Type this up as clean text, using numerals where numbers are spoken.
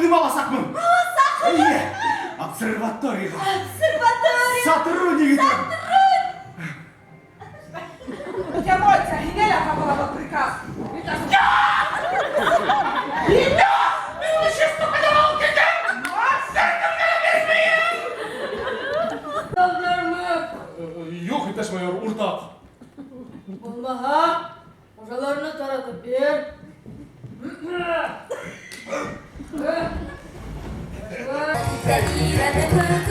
Kılıma basak mı? Basak! Iya. Observatori. Observatori! Saturunnya gitu. Chiamolta, Hinela fa la paprika. Davlar mı? Yok İptaş Mayor, ortak. Olmaha. Oralarını taratıp bir. Thank you.